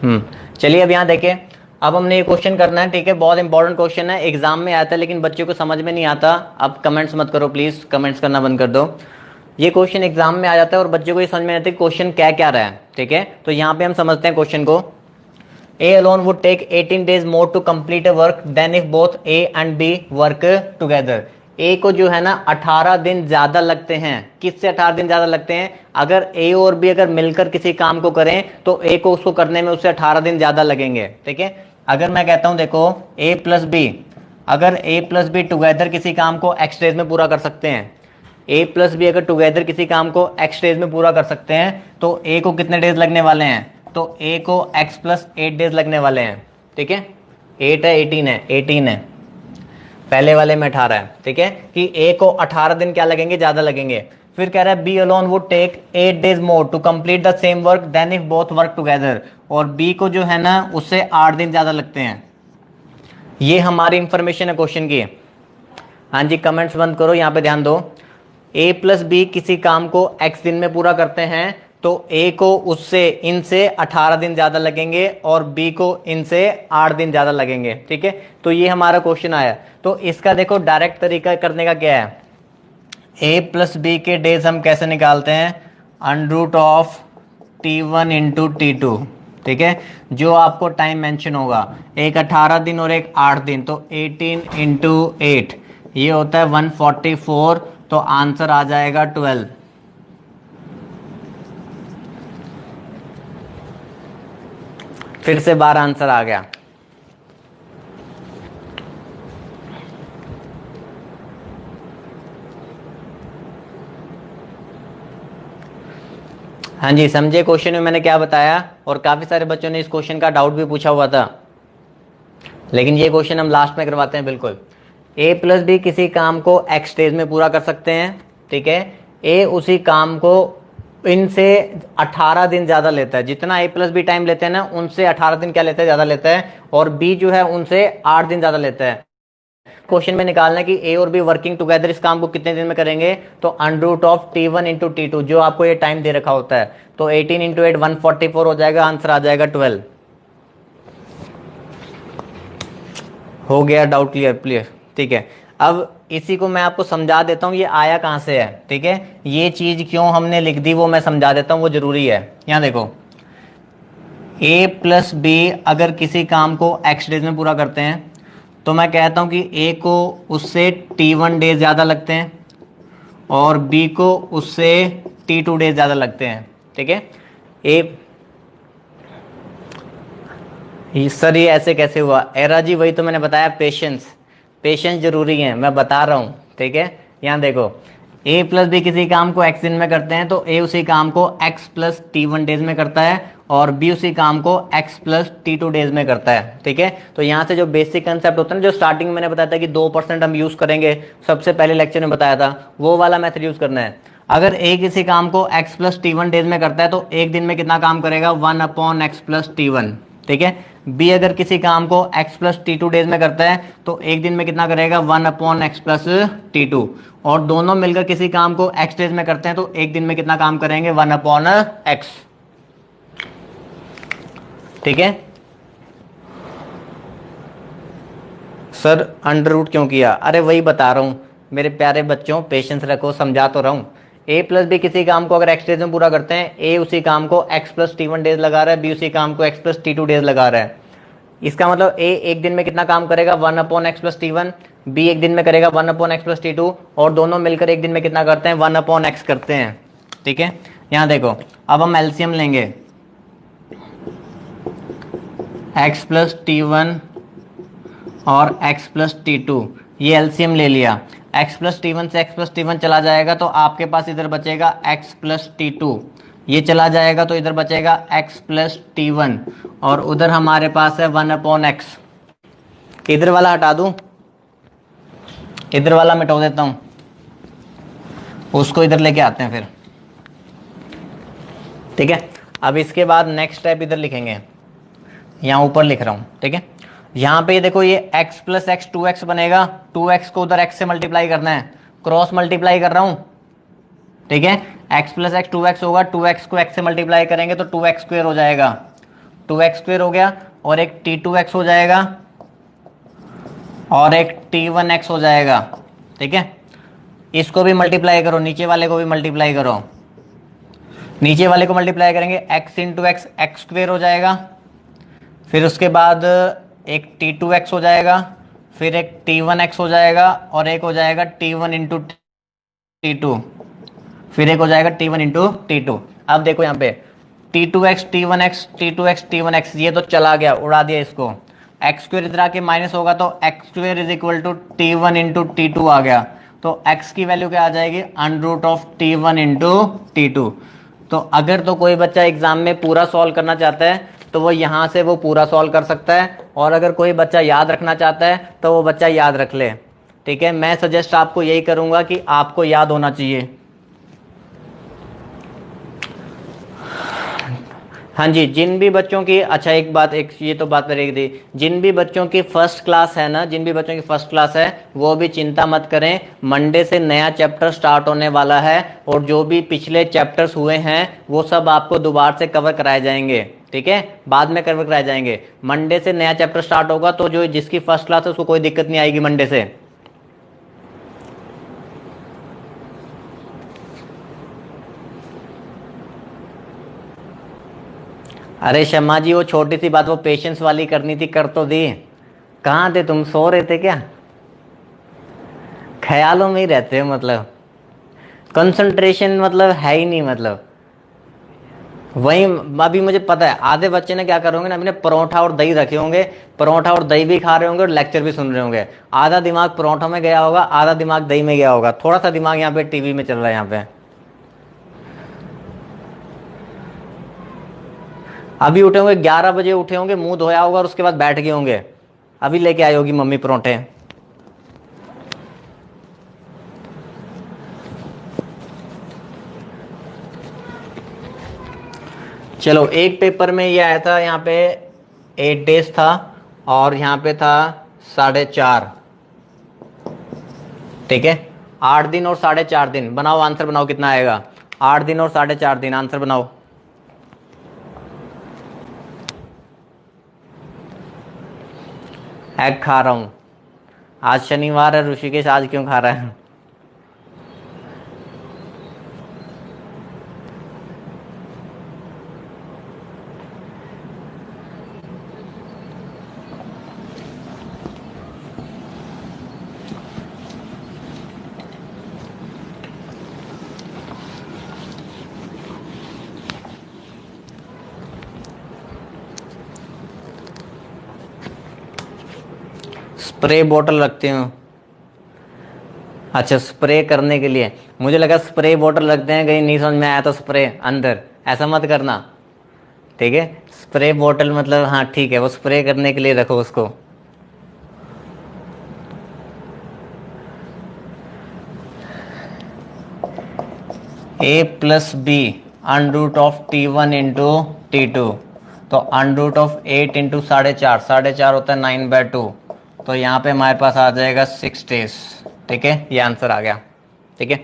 चलिए अब यहाँ देखिए, अब हमने ये क्वेश्चन करना है, ठीक है। बहुत इंपॉर्टेंट क्वेश्चन है, एग्जाम में आता है लेकिन बच्चों को समझ में नहीं आता। अब कमेंट्स मत करो प्लीज, कमेंट्स करना बंद कर दो। ये क्वेश्चन एग्जाम में आ जाता है और बच्चों को ये समझ में आता है क्वेश्चन क्या क्या रहा है, ठीक है। तो यहाँ पे हम समझते हैं क्वेश्चन को। A alone would take 18 days more to complete a work then if both A and B work together. A को जो है ना 18 दिन ज्यादा लगते हैं। किससे 18 दिन ज्यादा लगते हैं? अगर ए और बी अगर मिलकर किसी काम को करें तो ए को उसको करने में उससे 18 दिन ज्यादा लगेंगे, ठीक है। अगर मैं कहता हूं देखो ए प्लस बी, अगर ए प्लस बी टुगेदर किसी काम को एक्स डेज में पूरा कर सकते हैं, ए प्लस बी अगर टुगेदर किसी काम को एक्स डेज में पूरा कर सकते हैं तो ए को कितने डेज लगने वाले हैं? तो ए को x प्लस 8 डेज लगने वाले हैं, ठीक है। 8 है 18 है 18 है, पहले वाले में 18 है, ठीक है। कि ए को 18 दिन क्या लगेंगे? ज्यादा लगेंगे। फिर कह रहा है B alone would take 8 days more to complete the same work then if both work together. और बी को जो है ना उससे 8 दिन ज्यादा लगते हैं। ये हमारी इंफॉर्मेशन है क्वेश्चन की। हाँ जी, कमेंट्स बंद करो, यहाँ पे ध्यान दो। ए प्लस बी किसी काम को x दिन में पूरा करते हैं तो ए को उससे इनसे 18 दिन ज्यादा लगेंगे और बी को इनसे 8 दिन ज्यादा लगेंगे, ठीक है। तो ये हमारा क्वेश्चन आया। तो इसका देखो डायरेक्ट तरीका करने का क्या है, ए प्लस बी के डेज हम कैसे निकालते हैं? Under root of T1 into T2, ठीक है। जो आपको टाइम मेंशन होगा, एक 18 दिन और एक 8 दिन, तो 18 इंटू 8 ये होता है 144, तो आंसर आ जाएगा 12। फिर से 12 आंसर आ गया। हाँ जी, समझे क्वेश्चन में मैंने क्या बताया? और काफी सारे बच्चों ने इस क्वेश्चन का डाउट भी पूछा हुआ था, लेकिन ये क्वेश्चन हम लास्ट में करवाते हैं बिल्कुल। ए प्लस बी किसी काम को एक्स डेज में पूरा कर सकते हैं, ठीक है। ए उसी काम को इनसे 18 दिन ज्यादा लेता है, जितना ए प्लस बी टाइम लेते हैं ना उनसे 18 दिन क्या लेता है? ज्यादा लेता है। और बी जो है उनसे 8 दिन ज्यादा लेता है। क्वेश्चन में निकालना है कि ए और बी वर्किंग टुगेदर इस काम को कितने दिन में करेंगे। तो under root of T1 into T2 जो आपको ये टाइम दे रखा होता है, तो 18 इंटू 8 144 हो जाएगा, आंसर आ जाएगा 12। हो गया डाउट क्लियर? क्लियर, ठीक है। अब इसी को मैं आपको समझा देता हूं ये आया कहां से है, ठीक है। ये चीज क्यों हमने लिख दी वो मैं समझा देता हूं, वो जरूरी है। यहां देखो, ए प्लस बी अगर किसी काम को एक्स डेज में पूरा करते हैं तो मैं कहता हूं कि ए को उससे T1 डेज ज्यादा लगते हैं और बी को उससे T2 डेज ज्यादा लगते हैं, ठीक है। सर ये ऐसे कैसे हुआ? एरा जी वही तो मैंने बताया, पेशेंस, पेशेंस जरूरी है, मैं बता रहा हूँ, ठीक है। यहाँ देखो, ए प्लस बी किसी काम को एक्स दिन में करते हैं तो ए उसी काम को एक्स प्लस T1 डेज में करता है और बी उसी काम को एक्स प्लस T2 डेज में करता है, ठीक है। तो यहाँ से जो बेसिक कंसेप्ट होता है ना, जो स्टार्टिंग में मैंने बताया था कि 2% हम यूज करेंगे, सबसे पहले लेक्चर में बताया था, वो वाला मेथड यूज करना है। अगर ए किसी काम को एक्स प्लस T1 डेज में करता है तो एक दिन में कितना काम करेगा? 1/x प्लस T1, ठीक है। बी अगर किसी काम को x प्लस T2 डेज में करता है तो एक दिन में कितना करेगा? 1/x plus T2। और दोनों मिलकर किसी काम को x डेज में करते हैं तो एक दिन में कितना काम करेंगे? 1/x, ठीक है। सर अंडर रूट क्यों किया? अरे वही बता रहा हूं मेरे प्यारे बच्चों, पेशेंस रखो, समझा तो रहा हूं। ए प्लस बी किसी काम को अगर एक्स डेज में पूरा करते हैं, ए उसी काम को एक्स प्लस T1 डेज लगा रहा है, बी उसी काम को एक्स प्लस T2 डेज लगा रहा है। इसका मतलब ए एक दिन में कितना काम करेगा? 1/x प्लस T1, बी एक दिन में करेगा 1/x प्लस T2, और दोनों मिलकर एक दिन में कितना करते हैं? 1/x करते हैं, ठीक है। यहाँ देखो, अब हम एलसीएम लेंगे, x प्लस T1 और x प्लस T2, ये एलसीएम ले लिया। x प्लस T1 से x प्लस T1 चला जाएगा तो आपके पास इधर बचेगा x प्लस T2, ये चला जाएगा तो इधर बचेगा x प्लस T1, और उधर हमारे पास है 1/x। इधर वाला हटा दूं, इधर वाला मिटा देता हूं, उसको इधर लेके आते हैं फिर, ठीक है। अब इसके बाद नेक्स्ट स्टेप इधर लिखेंगे, यहाँ ऊपर लिख रहा हूं, ठीक है। यहाँ पे देखो ये x प्लस x 2x बनेगा, 2x को उधर x से मल्टीप्लाई करना है, क्रॉस मल्टीप्लाई कर रहा हूं, ठीक है। x प्लस x 2x होगा, 2x को x से मल्टीप्लाई करेंगे तो 2x स्क्वायर हो जाएगा, 2x² हो गया, और एक t2x हो जाएगा, और एक t1x हो जाएगा। ठीक है, इसको भी मल्टीप्लाई करो, नीचे वाले को भी मल्टीप्लाई करो। नीचे वाले को मल्टीप्लाई करेंगे, x इंटू एक्स x² हो जाएगा, फिर उसके बाद एक t2x हो जाएगा, फिर एक t1x हो जाएगा, और एक हो जाएगा t1 इंटू t2, फिर एक हो जाएगा t1 इंटू t2। अब देखो यहाँ पे t2x t1x t2x t1x, ये तो चला गया, उड़ा दिया इसको। x² इधर आके माइनस होगा तो x² is equal to t1 into t2 आ गया, तो x की वैल्यू क्या आ जाएगी, under root of t1 into t2। तो अगर तो कोई बच्चा एग्जाम में पूरा सॉल्व करना चाहता है तो वो यहाँ से वो पूरा सॉल्व कर सकता है, और अगर कोई बच्चा याद रखना चाहता है तो वो बच्चा याद रख ले। ठीक है, मैं सजेस्ट आपको यही करूँगा कि आपको याद होना चाहिए। हाँ जी, जिन भी बच्चों की, अच्छा एक बात, एक ये तो बात रहेगी थी, जिन भी बच्चों की फर्स्ट क्लास है ना, जिन भी बच्चों की फर्स्ट क्लास है वो भी चिंता मत करें, मंडे से नया चैप्टर स्टार्ट होने वाला है, और जो भी पिछले चैप्टर्स हुए हैं वो सब आपको दोबारा से कवर कराए जाएंगे। ठीक है, बाद में कवर कराए जाएंगे। मंडे से नया चैप्टर स्टार्ट होगा, तो जो जिसकी फर्स्ट क्लास है उसको कोई दिक्कत नहीं आएगी मंडे से। अरे शर्मा जी, वो छोटी सी बात वो पेशेंस वाली करनी थी, कर तो दी। कहाँ थे तुम, सो रहे थे क्या? ख्यालों में ही रहते हो, मतलब कंसंट्रेशन मतलब है ही नहीं, मतलब वही। अभी मुझे पता है आधे बच्चे ने क्या करोगे ना, मैंने परोठा और दही रखे होंगे, परोठा और दही भी खा रहे होंगे और लेक्चर भी सुन रहे होंगे। आधा दिमाग परोठा में गया होगा, आधा दिमाग दही में गया होगा, थोड़ा सा दिमाग यहाँ पे टीवी में चल रहा है। यहाँ पे अभी उठे होंगे, 11 बजे उठे होंगे, मुंह धोया होगा और उसके बाद बैठ गए होंगे, अभी लेके आई होगी मम्मी परोठे। चलो, एक पेपर में ये आया था, यहाँ पे 8 डेज था और यहाँ पे था 4.5। ठीक है, 8 दिन और 4.5 दिन। बनाओ आंसर, बनाओ कितना आएगा। 8 दिन और 4.5 दिन, आंसर बनाओ। एग खा रहा हूं, आज शनिवार है ऋषिकेश, आज क्यों खा रहा है? स्प्रे बोतल रखते हो? अच्छा, स्प्रे करने के लिए, मुझे लगा स्प्रे बोतल रखते हैं, कहीं नहीं समझ में आया तो स्प्रे अंदर, ऐसा मत करना। ठीक है, स्प्रे बोतल मतलब, हाँ ठीक है, वो स्प्रे करने के लिए रखो उसको। a plus B under root of t1 into t2, तो अंडर रूट ऑफ 8 इंटू 4.5, 4.5 होता है 9/2, तो यहाँ पे हमारे पास आ जाएगा 6 डेज। ठीक है, ये आंसर आ गया। ठीक है,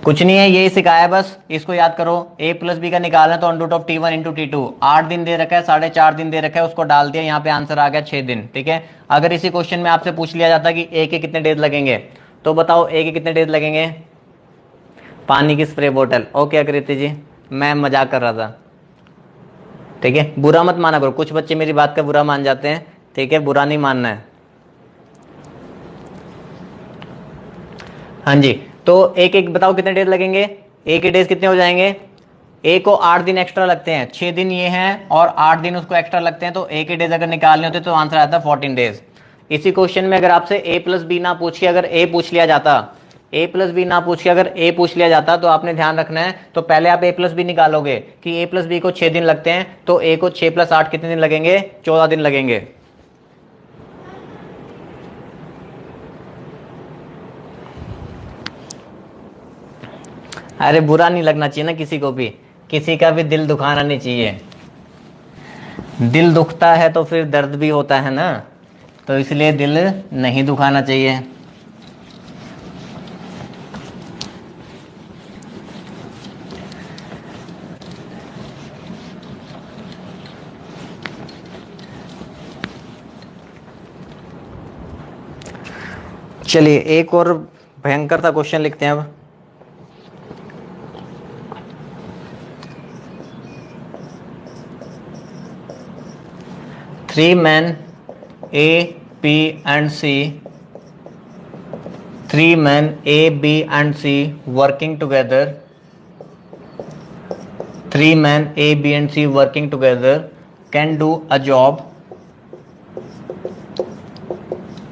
कुछ नहीं है, यही सिखाया है, बस इसको याद करो। a प्लस बी का निकालना है तो under root of t1 into t2, 8 दिन दे रखा है, 4.5 दिन दे रखा है, उसको डाल दिया, यहाँ पे आंसर आ गया 6 दिन। ठीक है, अगर इसी क्वेश्चन में आपसे पूछ लिया जाता कि a के कितने डेज लगेंगे, तो बताओ a के कितने डेज लगेंगे। पानी की स्प्रे बोतल। ओके आकृति जी, मैं मजाक कर रहा था। ठीक है, बुरा मत माना करो, कुछ बच्चे मेरी बात का बुरा मान जाते हैं। ठीक है, बुरा नहीं मानना है। हाँ जी, तो एक एक बताओ कितने डेज लगेंगे। ए के डेज कितने हो जाएंगे, ए को 8 दिन एक्स्ट्रा लगते हैं, 6 दिन ये हैं और 8 दिन उसको एक्स्ट्रा लगते हैं, तो ए के डेज अगर निकालने होते तो आंसर आता है 14 डेज। इसी क्वेश्चन में अगर आपसे a प्लस बी ना पूछ के अगर a पूछ लिया जाता, a प्लस बी ना पूछ के अगर a पूछ लिया जाता, तो आपने ध्यान रखना है, तो पहले आप a प्लस बी निकालोगे कि a प्लस बी को 6 दिन लगते हैं, तो a को 6 प्लस 8 कितने दिन लगेंगे, 14 दिन लगेंगे। अरे बुरा नहीं लगना चाहिए ना किसी को भी, किसी का भी दिल दुखाना नहीं चाहिए। दिल दुखता है तो फिर दर्द भी होता है ना, तो इसलिए दिल नहीं दुखाना चाहिए। चलिए एक और भयंकर सा क्वेश्चन लिखते हैं अब। Three man A B and C, three man A B and C working together, three man A B and C working together can do a job,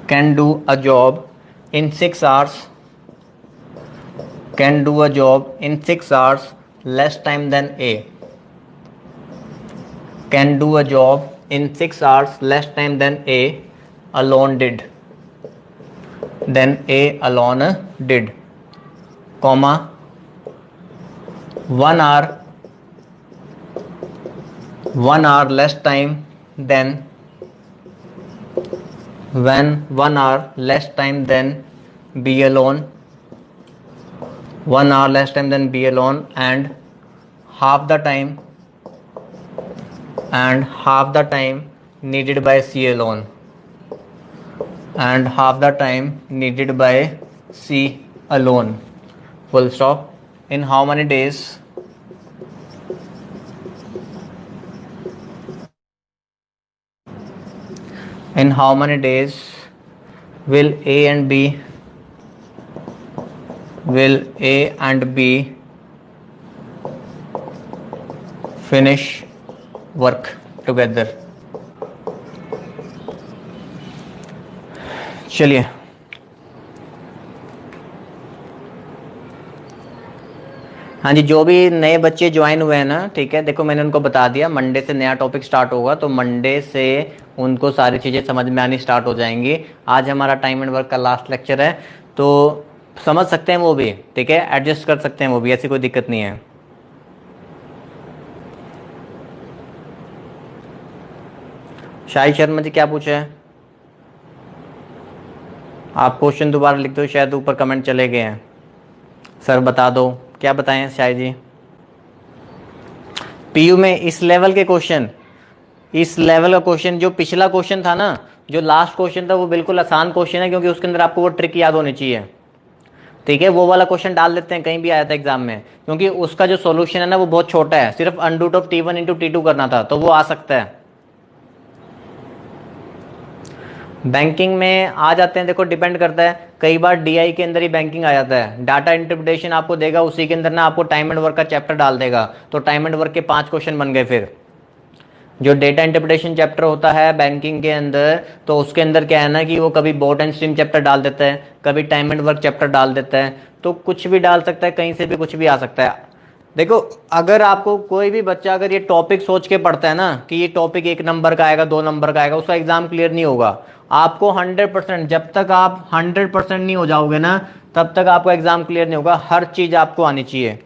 can do a job in 6 hours, can do a job in 6 hours less time than A, can do a job in 6 hours less time than A alone did, then A alone did, comma 1 hour, 1 hour less time than, when 1 hour less time than B alone, 1 hour less time than B alone, and half the time, and half the time needed by C alone, and half the time needed by C alone, full stop. In how many days in how many days will A and B, will A and B finish work together? चलिए हाँ जी, जो भी नए बच्चे join हुए हैं ना, ठीक है, देखो मैंने उनको बता दिया मंडे से नया टॉपिक स्टार्ट होगा, तो मंडे से उनको सारी चीज़ें समझ में आनी स्टार्ट हो जाएंगी। आज हमारा टाइम एंड वर्क का लास्ट लेक्चर है, तो समझ सकते हैं वो भी, ठीक है, एडजस्ट कर सकते हैं वो भी, ऐसी कोई दिक्कत नहीं है। शाहिद शर्मा जी क्या पूछा है? आप क्वेश्चन दोबारा लिख दो, शायद ऊपर कमेंट चले गए हैं। सर बता दो, क्या बताएं शाहिद जी? पीयू में इस लेवल के क्वेश्चन, इस लेवल का क्वेश्चन, जो पिछला क्वेश्चन था ना, जो लास्ट क्वेश्चन था, वो बिल्कुल आसान क्वेश्चन है, क्योंकि उसके अंदर आपको वो ट्रिक याद होनी चाहिए, ठीक है। वो वाला क्वेश्चन डाल देते हैं, कहीं भी आया था एग्जाम में, क्योंकि उसका जो सॉल्यूशन है ना वो बहुत छोटा है, सिर्फ under of T1 into T2 करना था, तो वो आ सकता है। बैंकिंग में आ जाते हैं, देखो डिपेंड करता है, कई बार DI के अंदर ही बैंकिंग आ जाता है, डाटा इंटरप्रिटेशन आपको देगा, उसी के अंदर ना आपको टाइम एंड वर्क का चैप्टर डाल देगा, तो टाइम एंड वर्क के 5 क्वेश्चन बन गए। फिर जो डेटा इंटरप्रिटेशन चैप्टर होता है बैंकिंग के अंदर, तो उसके अंदर क्या है ना कि वो कभी बोट एंड स्ट्रीम चैप्टर डाल देता है, कभी टाइम एंड वर्क चैप्टर डाल देता है, तो कुछ भी डाल सकता है, कहीं से भी कुछ भी आ सकता है। देखो अगर आपको कोई भी बच्चा अगर ये टॉपिक सोच के पढ़ता है ना कि ये टॉपिक 1 नंबर का आएगा, 2 नंबर का आएगा, उसका एग्जाम क्लियर नहीं होगा। आपको 100%, जब तक आप 100% नहीं हो जाओगे ना, तब तक आपका एग्जाम क्लियर नहीं होगा। हर चीज आपको आनी चाहिए,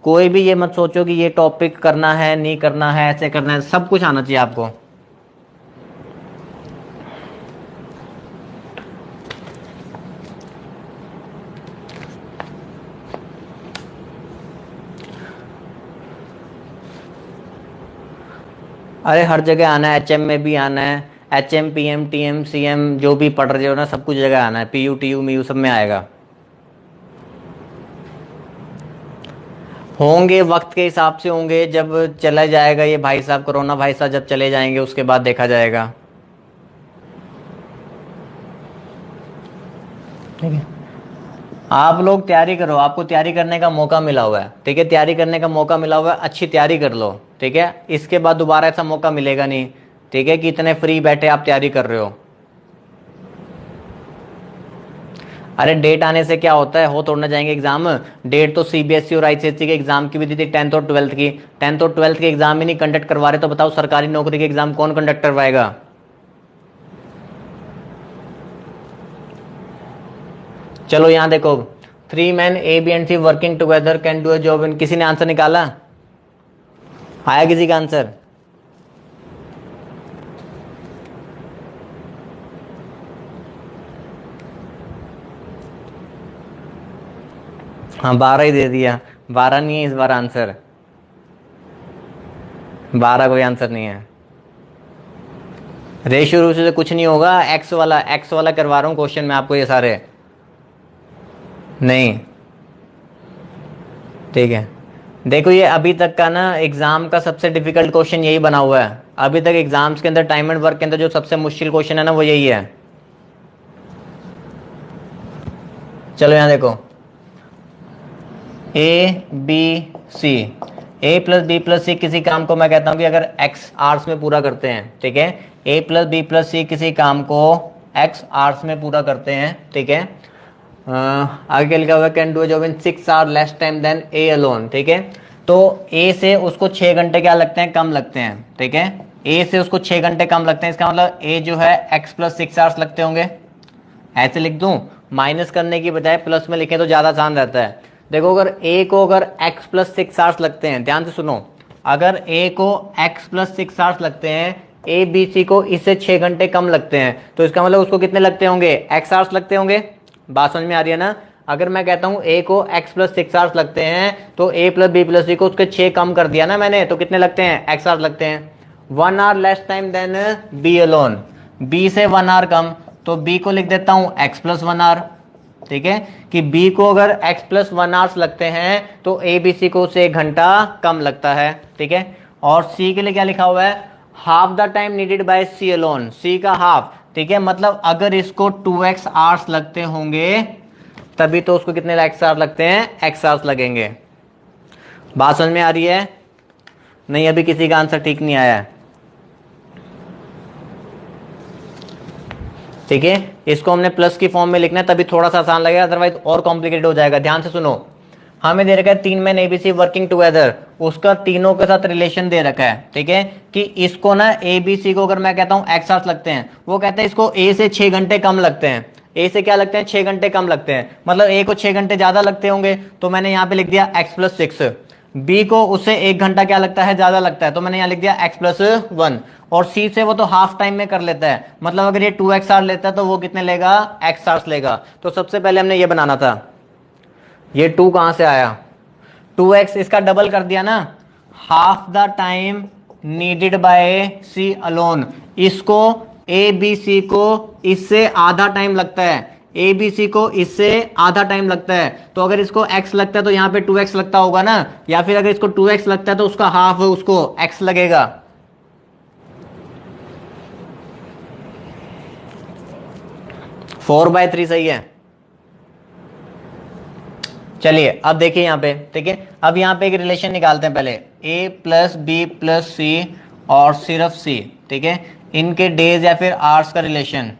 कोई भी ये मत सोचो कि ये टॉपिक करना है नहीं करना है, ऐसे करना है, सब कुछ आना चाहिए आपको। अरे हर जगह आना है, HM में भी आना है, HM PM TM CM जो भी पढ़ रहे हो ना, सब कुछ जगह आना है, PU TU MU सब में आएगा। होंगे वक्त के हिसाब से होंगे, जब चला जाएगा ये भाई साहब, कोरोना भाई साहब जब चले जाएंगे उसके बाद देखा जाएगा, ठीक है। आप लोग तैयारी करो, आपको तैयारी करने का मौका मिला हुआ है, ठीक है, तैयारी करने का मौका मिला हुआ है, अच्छी तैयारी कर लो, ठीक है। इसके बाद दोबारा ऐसा मौका मिलेगा नहीं, ठीक है, कि इतने फ्री बैठे आप तैयारी कर रहे हो। अरे डेट आने से क्या होता है, हो तोड़ना जाएंगे एग्जाम। डेट तो CBSE और ICSE के एग्जाम की भी दी थी, 10th और 12th की। 10th और 12th के एग्जाम ही नहीं कंडक्ट करवा रहे, तो बताओ सरकारी नौकरी के एग्जाम कौन कंडक्ट करवाएगा? चलो यहाँ देखो, 3 men A B and C working together can do a job इन, किसी ने आंसर निकाला? आया किसी का आंसर? हाँ 12 ही दे दिया, 12 नहीं है इस बार आंसर, 12 कोई आंसर नहीं है। रेशियो रूशियो से कुछ नहीं होगा, एक्स वाला करवा रहा हूँ क्वेश्चन में आपको ये सारे, नहीं, ठीक है। देखो ये अभी तक का ना एग्जाम का सबसे डिफिकल्ट क्वेश्चन यही बना हुआ है। अभी तक एग्जाम्स के अंदर टाइम एंड वर्क के अंदर जो सबसे मुश्किल क्वेश्चन है ना वो यही है। चलो यहां देखो, A B C, A plus B plus C किसी काम को मैं कहता हूं कि अगर एक्स आवर्स में पूरा करते हैं, ठीक है, ए प्लस बी प्लस सी किसी काम को एक्स आवर्स में पूरा करते हैं, ठीक है, आगे लिखा हुआ can do job in 6 hour less time then A alone, ठीक है। तो ए से उसको 6 घंटे क्या लगते हैं, कम लगते हैं, ठीक है, ए से उसको 6 घंटे कम लगते हैं। इसका मतलब ए जो है एक्स प्लस 6 आवर्स लगते होंगे। ऐसे लिख दूं, माइनस करने की बजाय प्लस में लिखें तो ज्यादा आसान रहता है। देखो अगर ए को अगर x प्लस 6 आवर्स लगते हैं, ध्यान से सुनो, अगर a को x प्लस 6 आवर्स लगते हैं, ए बी सी को इससे 6 घंटे कम लगते हैं, तो इसका मतलब उसको कितने लगते होंगे, x आवर्स लगते होंगे। बात समझ में आ रही है ना। अगर मैं कहता हूं a को x प्लस 6 आवर्स लगते हैं, तो a plus B plus C को उसके 6 कम कर दिया ना मैंने, तो कितने लगते हैं, x आवर्स लगते हैं। 1 hour less time then b alone, b से 1 आवर कम, तो b को लिख देता हूं x प्लस 1 आवर, ठीक है, कि b को अगर x प्लस 1 आवर्स लगते हैं तो a b c को उससे 1 घंटा कम लगता है, ठीक है। और c के लिए क्या लिखा हुआ है, half the time needed bye c alone, c का हाफ, ठीक है, मतलब अगर इसको 2x आवर्स लगते होंगे तभी तो उसको कितने x आवर्स लगते हैं, x आवर्स लगेंगे। बात समझ में आ रही है नहीं, अभी किसी का आंसर ठीक नहीं आया है, ठीक है। इसको हमने प्लस की फॉर्म में लिखना है तभी थोड़ा सा आसान लगेगा, अदरवाइज और कॉम्प्लिकेटेड हो जाएगा। ध्यान से सुनो, हमें दे रखा है 3 मैन एबीसी वर्किंग टुगेदर, उसका तीनों के साथ रिलेशन दे रखा है, ठीक है, कि इसको ना एबीसी को अगर मैं कहता हूं एक्स आवर्स लगते हैं, वो कहते हैं इसको ए से 6 घंटे कम लगते हैं। ए से क्या लगते हैं, 6 घंटे कम लगते हैं, मतलब ए को 6 घंटे ज्यादा लगते होंगे, तो मैंने यहाँ पे लिख दिया एक्स प्लस 6। बी को उससे 1 घंटा क्या लगता है, ज्यादा लगता है, तो मैंने यहाँ लिख दिया एक्स प्लस 1। और सी से वो तो हाफ टाइम में कर लेता है, मतलब अगर ये 2x आवर्स लेता है तो वो कितने लेगा, x आवर्स लेगा। तो सबसे पहले हमने ये बनाना था, ये 2 कहां से आया, 2x, इसका डबल कर दिया ना, half the time needed by C alone, इसको ए बी सी को इससे आधा टाइम लगता है, ए बी सी को इससे आधा टाइम लगता है, तो अगर इसको x लगता है तो यहाँ पे 2x लगता होगा ना, या फिर अगर इसको 2x लगता है तो उसका हाफ उसको x लगेगा। फोर बाय 3 सही है। चलिए अब देखिए यहाँ पे, ठीक है, अब यहाँ पे एक रिलेशन निकालते हैं पहले, a प्लस बी प्लस सी और सिर्फ c, ठीक है, इनके डेज या फिर आवर्स का relation.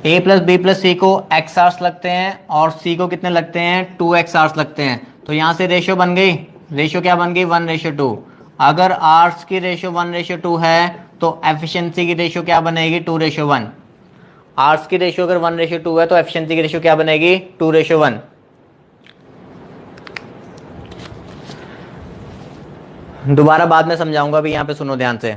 a plus B plus C को x आवर्स लगते हैं और c को कितने लगते हैं, 2x आवर्स लगते हैं, तो यहाँ से रेशियो बन गई, रेशियो क्या बन गई, 1:2। अगर आवर्स की रेशियो 1:2 है तो एफिशिएंसी की रेशियो क्या बनेगी, 2:1। आवर्स की रेशियो अगर 1:2 है तो एफिशिएंसी की रेशियो क्या बनेगी, 2:1। दोबारा बाद में समझाऊंगा, अभी यहाँ पे सुनो ध्यान से,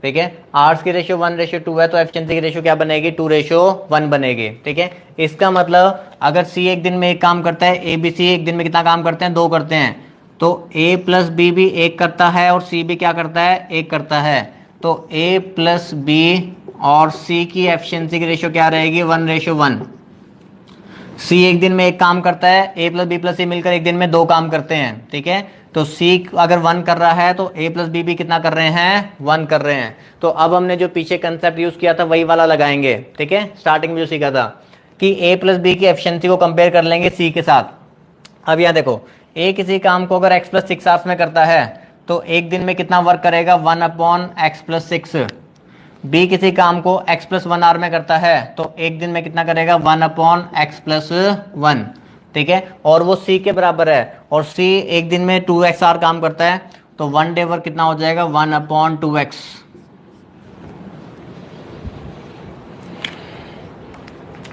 ठीक है। आवर्स की रेशियो 1:2 है तो एफिशिएंसी की रेशियो क्या बनेगी, 2:1 बनेगी, ठीक है। इसका मतलब अगर सी एक दिन में एक काम करता है, ए बी सी एक दिन में कितना काम करते हैं, 2 करते हैं, तो ए प्लस बी भी 1 करता है और सी भी क्या करता है, 1 करता है, तो ए प्लस बी और सी की एफिशिएंसी की रेशियो क्या रहेगी, 1:1। सी एक दिन में एक काम करता है, ए प्लस बी प्लस सी मिलकर एक दिन में 2 काम करते हैं, ठीक है, तो सी अगर 1 कर रहा है तो ए प्लस बी भी कितना कर रहे हैं, 1 कर रहे हैं। तो अब हमने जो पीछे कंसेप्ट यूज किया था वही वाला लगाएंगे, ठीक है, स्टार्टिंग में जो सीखा था कि ए प्लस बी की एफिशिएंसी को कंपेयर कर लेंगे सी के साथ। अब यहाँ देखो, ए किसी काम को अगर एक्स प्लस 6 आवर्स में करता है तो एक दिन में कितना वर्क करेगा, 1/x+6। बी किसी काम को x प्लस 1 आवर में करता है तो एक दिन में कितना करेगा, 1/x+1, ठीक है, और वो c के बराबर है, और c एक दिन में 2x आवर काम करता है, तो 1 डे वर्क कितना हो जाएगा, 1/2x।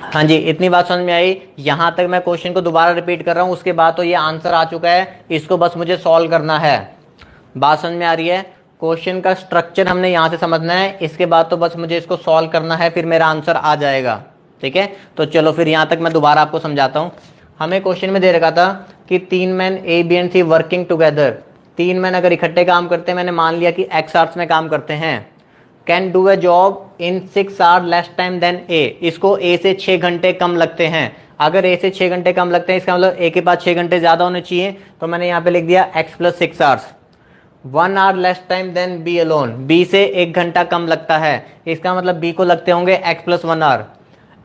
हाँ जी, इतनी बात समझ में आई। यहां तक मैं क्वेश्चन को दोबारा रिपीट कर रहा हूं, उसके बाद तो ये आंसर आ चुका है, इसको बस मुझे सॉल्व करना है। बात समझ में आ रही है, क्वेश्चन का स्ट्रक्चर हमने यहां से समझना है, इसके बाद तो बस मुझे इसको सॉल्व करना है, फिर मेरा आंसर आ जाएगा, ठीक है। तो चलो फिर यहां तक मैं दोबारा आपको समझाता हूं। हमें क्वेश्चन में दे रखा था कि 3 man A B and C working together, 3 man अगर इकट्ठे काम करते हैं, मैंने मान लिया कि x आवर्स में काम करते हैं, can do a job in 6 hour less time then A, इसको ए से 6 घंटे कम लगते हैं। अगर ए से 6 घंटे कम लगते हैं, इसका मतलब ए के पास 6 घंटे ज्यादा होने चाहिए, तो मैंने यहाँ पे लिख दिया x plus 6 hours. 1 hour less time than B alone, B से 1 घंटा कम लगता है, इसका मतलब बी को लगते होंगे x plus 1 hour.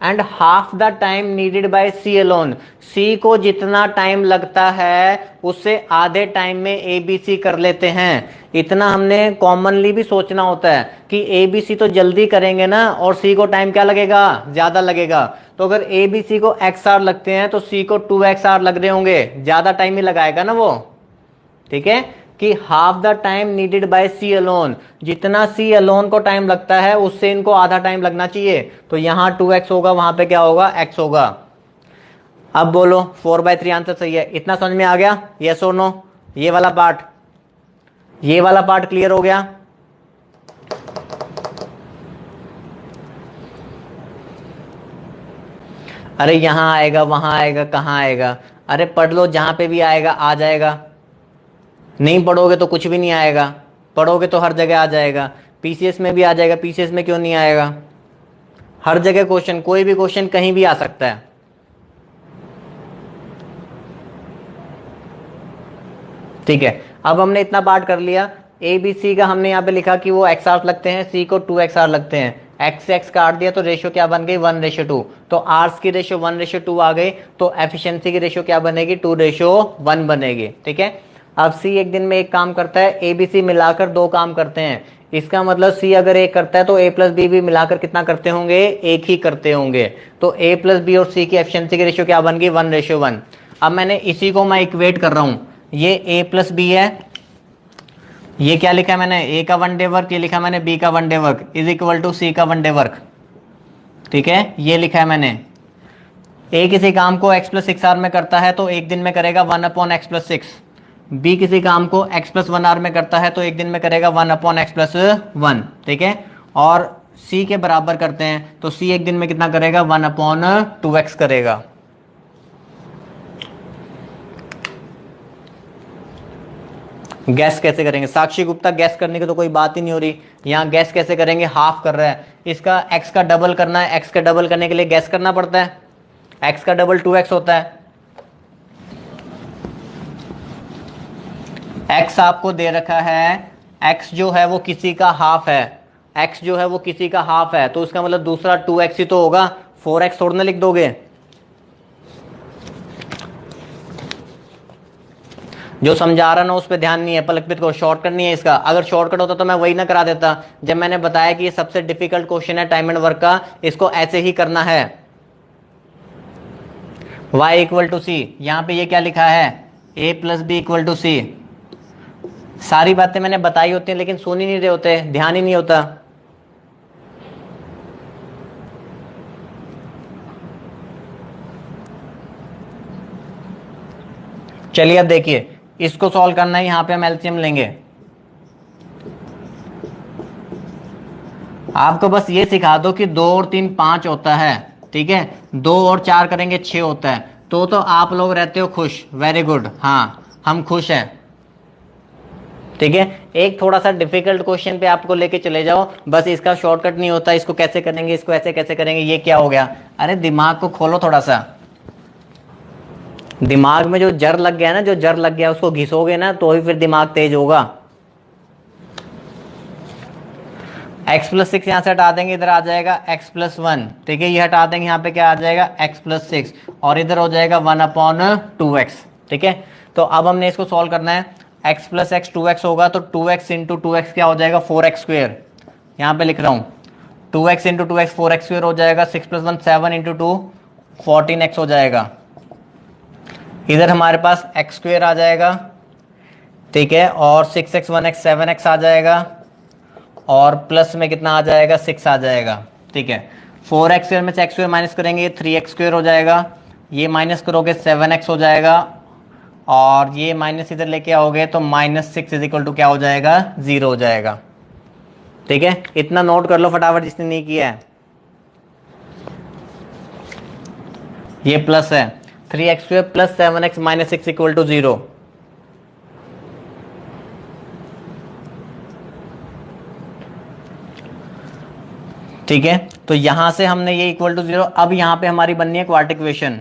And half the time needed by C alone, C को जितना टाइम लगता है उससे आधे टाइम में ए बी सी कर लेते हैं। इतना हमने कॉमनली भी सोचना होता है कि ए बी सी तो जल्दी करेंगे ना, और सी को टाइम क्या लगेगा, ज्यादा लगेगा। तो अगर ए बी सी को एक्स आर लगते हैं तो सी को 2x आर लग रहे होंगे, ज्यादा टाइम ही लगाएगा ना वो। ठीक है, कि half the time needed by C alone, जितना सी अलोन को टाइम लगता है उससे इनको आधा टाइम लगना चाहिए। तो यहां 2x होगा, वहां पे क्या होगा, x होगा। अब बोलो 4/3 आंसर सही है। इतना समझ में आ गया, यस और नो? ये वाला पार्ट क्लियर हो गया? अरे यहां आएगा, वहां आएगा, कहां आएगा? अरे पढ़ लो, जहां पे भी आएगा आ जाएगा। नहीं पढ़ोगे तो कुछ भी नहीं आएगा, पढ़ोगे तो हर जगह आ जाएगा। पीसीएस में भी आ जाएगा, पीसीएस में क्यों नहीं आएगा? हर जगह क्वेश्चन, कोई भी क्वेश्चन कहीं भी आ सकता है। ठीक है, अब हमने इतना पार्ट कर लिया। ए बी सी का हमने यहाँ पे लिखा कि वो एक्स आर लगते हैं, सी को 2x आर लगते हैं। एक्स से एक्स काट दिया तो रेशियो क्या बन गई, 1:2। तो आर्स की रेशियो 1:2 आ गई, तो एफिशिएंसी की रेशियो क्या बनेगी, 2:1 बनेगी। ठीक है, अब सी एक दिन में एक काम करता है, ए बी सी मिलाकर 2 काम करते हैं। इसका मतलब सी अगर एक करता है तो ए प्लस बी भी मिलाकर कितना करते होंगे, एक ही करते होंगे। तो ए प्लस बी और सी की एफिशिएंसी की रेशियो क्या बन गई, 1:1। अब मैंने इसी को मैं इक्वेट कर रहा हूं, ये ए प्लस बी है, ये क्या लिखा है मैंने, ए का 1 डे वर्क, ये लिखा मैंने बी का 1 day work is equal to C का 1 डे वर्क। ठीक है, ये लिखा है मैंने। ए किसी काम को x प्लस 6 आर में करता है तो एक दिन में करेगा 1/x प्लस 6। बी किसी काम को x प्लस 1 आर में करता है तो एक दिन में करेगा 1/x प्लस 1। ठीक है, और सी के बराबर करते हैं तो सी एक दिन में कितना करेगा, 1/2x करेगा। गैस कैसे करेंगे, साक्षी गुप्ता? गैस करने की तो कोई बात ही नहीं हो रही, यहाँ गैस कैसे करेंगे, हाफ कर रहा है, इसका x का डबल करना है, x का डबल करने के लिए गैस करना पड़ता है, x का डबल 2x होता है। x आपको दे रखा है, x जो है वो किसी का हाफ है, x जो है वो किसी का हाफ है, तो उसका मतलब दूसरा 2x ही तो होगा, 4x थोड़ा ना लिख दोगे। जो समझा रहा ना उस पर ध्यान नहीं है, पलकपित को शॉर्टकट नहीं है इसका। अगर शॉर्टकट होता तो मैं वही ना करा देता, जब मैंने बताया कि ये सबसे डिफिकल्ट क्वेश्चन है टाइम एंड वर्क का, इसको ऐसे ही करना है। y इक्वल टू सी, यहां पे ये क्या लिखा है, a plus B equal to C. सारी बातें मैंने बताई होती हैं लेकिन सुन ही नहीं रहे होते, ध्यान ही नहीं होता। चलिए अब देखिए, इसको सॉल्व करना है, यहां पे हम एलसीएम लेंगे। आपको बस ये सिखा दो कि 2 और 3 5 होता है। ठीक है, 2 और 4 करेंगे 6 होता है, तो आप लोग रहते हो खुश, वेरी गुड, हाँ हम खुश हैं। ठीक है, एक थोड़ा सा डिफिकल्ट क्वेश्चन पे आपको लेके चले जाओ, बस इसका शॉर्टकट नहीं होता, इसको कैसे करेंगे, इसको ऐसे कैसे करेंगे, ये क्या हो गया। अरे दिमाग को खोलो थोड़ा सा, दिमाग में जो जर लग गया ना, जो जर लग गया उसको घिसोगे ना तो ही फिर दिमाग तेज होगा। x प्लस 6 यहां से हटा देंगे, इधर आ जाएगा x प्लस 1। ठीक है, ये हटा देंगे, यहाँ पे क्या आ जाएगा, x प्लस 6, और इधर हो जाएगा 1/2x। ठीक है, तो अब हमने इसको सॉल्व करना है। x प्लस x 2x होगा, तो 2x इंटू 2x क्या हो जाएगा, 4x स्क्वेयर। यहाँ पे लिख रहा हूँ 2x into 2x 4x square हो जाएगा, 6 प्लस 1 7 इंटू 2 14x हो जाएगा। इधर हमारे पास x स्क्वेयर आ जाएगा। ठीक है, और 6x 1x 7x आ जाएगा, और प्लस में कितना आ जाएगा, 6 आ जाएगा। ठीक है, 4x स्क्वेयर में से x स्क्वेयर माइनस करेंगे 3x स्क्वेयर हो जाएगा, ये माइनस करोगे 7x हो जाएगा, और ये माइनस इधर लेके आओगे तो -6 इज इक्वल टू क्या हो जाएगा, 0 हो जाएगा। ठीक है, इतना नोट कर लो फटाफट जिसने नहीं किया है। ये प्लस है, 3x square plus 7x minus 6 equal to 0। ठीक है, तो यहां से हमने ये इक्वल टू 0, अब यहां पे हमारी बननी है क्वाड्रेटिक इक्वेशन।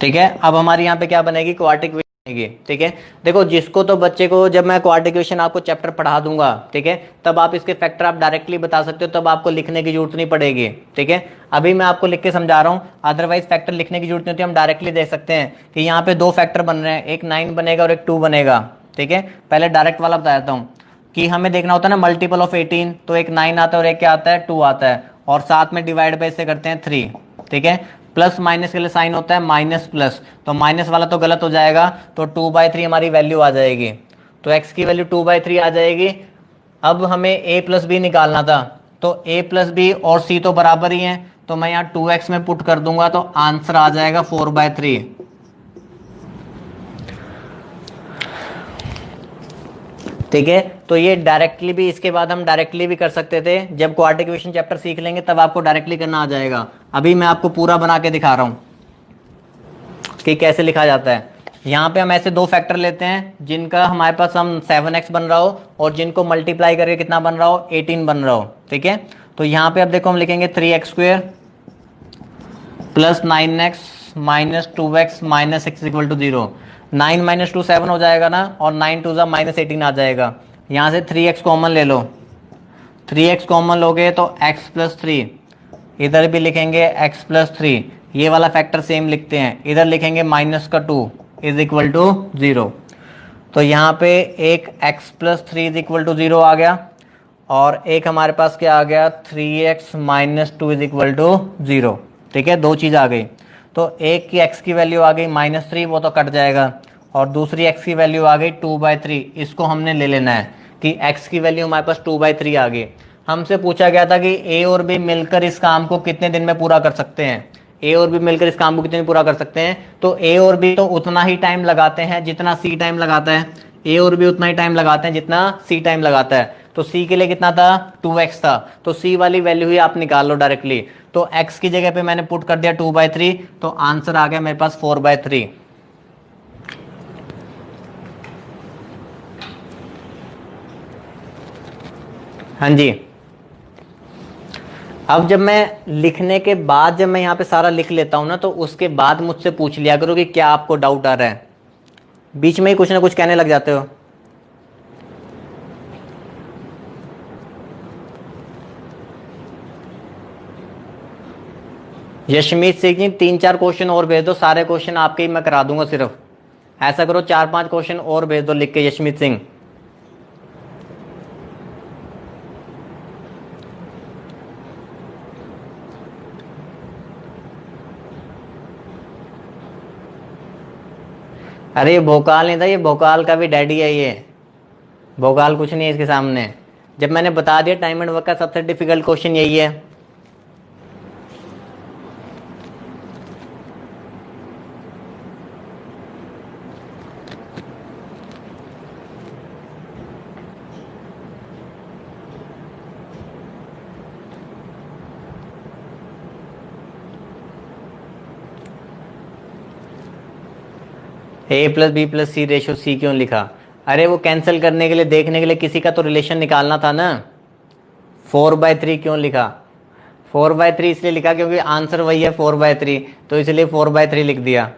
ठीक है। अब हमारी यहाँ पे क्या बनेगी, क्वाड्रेटिक इक्वेशन बनेगी। ठीक है, देखो जिसको तो बच्चे को जब मैं क्वाड्रेटिक इक्वेशन आपको चैप्टर पढ़ा दूंगा, ठीक है, तब आप इसके फैक्टर आप डायरेक्टली बता सकते हो, तब आपको लिखने की जरूरत नहीं पड़ेगी। ठीक है, अभी मैं आपको लिख के समझा रहा हूँ, अदरवाइज फैक्टर लिखने की जरूरत नहीं होती, हम डायरेक्टली देख सकते हैं कि यहाँ पे 2 फैक्टर बन रहे हैं, एक 9 बनेगा और एक 2 बनेगा। ठीक है, पहले डायरेक्ट वाला बता देता हूँ कि हमें देखना होता है ना मल्टीपल ऑफ 18, तो एक 9 आता है और एक क्या आता है, 2 आता है, और साथ में डिवाइड बाय से करते हैं 3। ठीक है, प्लस माइनस के लिए साइन होता है माइनस प्लस, तो माइनस वाला तो गलत हो जाएगा, तो 2/3 हमारी वैल्यू आ जाएगी, तो x की वैल्यू 2/3 आ जाएगी। अब हमें a प्लस बी निकालना था, तो a प्लस बी और c तो बराबर ही हैं, तो मैं यहाँ 2x में पुट कर दूंगा, तो आंसर आ जाएगा 4/3। ठीक है, तो ये डायरेक्टली भी, इसके बाद हम डायरेक्टली भी कर सकते थे, जब क्वाड्रेटिक इक्वेशन चैप्टर सीख लेंगे तब आपको डायरेक्टली करना आ जाएगा। अभी मैं आपको पूरा बना के दिखा रहा हूं कि कैसे लिखा जाता है। यहाँ पे हम ऐसे 2 फैक्टर लेते हैं जिनका हमारे पास हम 7x बन रहा हो, और जिनको मल्टीप्लाई करके कितना बन रहा हो, 18 बन रहा हो। ठीक है, तो यहाँ पे अब देखो हम लिखेंगे 3x² plus 9x minus 2x minus 6 equal to 0। 9 minus 2 7 हो जाएगा ना, और 9 2 माइनस 18 आ जाएगा। यहाँ से 3x कॉमन ले लो, 3x कॉमन लोगे तो x प्लस 3, इधर भी लिखेंगे x प्लस 3, ये वाला फैक्टर सेम लिखते हैं, इधर लिखेंगे माइनस का 2 इज इक्वल टू 0। तो यहाँ पे एक x plus 3 is equal to 0 आ गया, और एक हमारे पास क्या आ गया, 3x minus 2 is equal to 0। ठीक है, 2 चीज़ आ गई, तो एक की x की वैल्यू आ गई -3, वो तो कट जाएगा, और दूसरी x की वैल्यू आ गई 2/3। इसको हमने ले लेना है कि x की वैल्यू हमारे पास 2/3 आ गई। हमसे पूछा गया था कि a और b मिलकर इस काम को कितने दिन में पूरा कर सकते हैं, a और b मिलकर इस काम को कितने दिन पूरा कर सकते हैं, तो a और b तो उतना ही टाइम लगाते हैं जितना c टाइम लगाता है, a और b उतना ही टाइम लगाते हैं जितना c टाइम लगाता है। तो c के लिए कितना था, 2x था, तो c वाली वैल्यू ही आप निकाल लो डायरेक्टली, तो x की जगह पे मैंने पुट कर दिया 2/3, तो आंसर आ गया मेरे पास 4/3। हाँ जी, अब जब मैं लिखने के बाद, जब मैं यहाँ पे सारा लिख लेता हूँ ना, तो उसके बाद मुझसे पूछ लिया करो कि क्या आपको डाउट आ रहा है, बीच में ही कुछ ना कुछ कहने लग जाते हो। यशमीत सिंह जी 3-4 क्वेश्चन और भेज दो, सारे क्वेश्चन आपके ही मैं करा दूंगा, सिर्फ ऐसा करो 4-5 क्वेश्चन और भेज दो लिख के, यशमीत सिंह। अरे ये भोकाल नहीं था, ये भोकाल का भी डैडी है, ये भोकाल कुछ नहीं है इसके सामने। जब मैंने बता दिया टाइम एंड वर्क का सबसे डिफिकल्ट क्वेश्चन यही है। ए प्लस बी प्लस सी रेशो सी क्यों लिखा, अरे वो कैंसिल करने के लिए, देखने के लिए, किसी का तो रिलेशन निकालना था ना। 4/3 क्यों लिखा, 4/3 इसलिए लिखा क्योंकि आंसर वही है 4/3, तो इसलिए 4/3 लिख दिया।